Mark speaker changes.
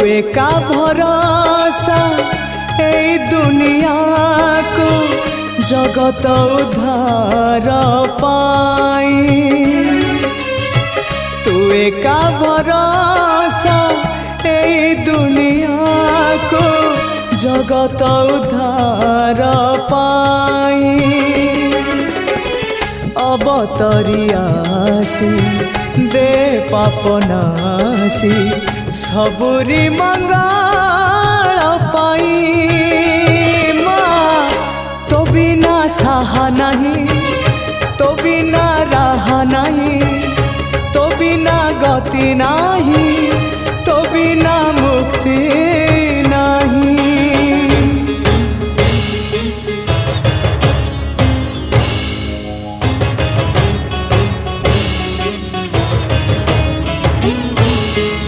Speaker 1: एका भरोसा ए दुनिया को जगत उद्धार पाई। तू एका भरोसा ए दुनिया को जगत उद्धार पाई। अवतरी आसी दे पापनासी सबुरी मंगल पाई। माँ तो बिना साहा नहीं, तो बिना राह नहीं, तो बिना गति नहीं।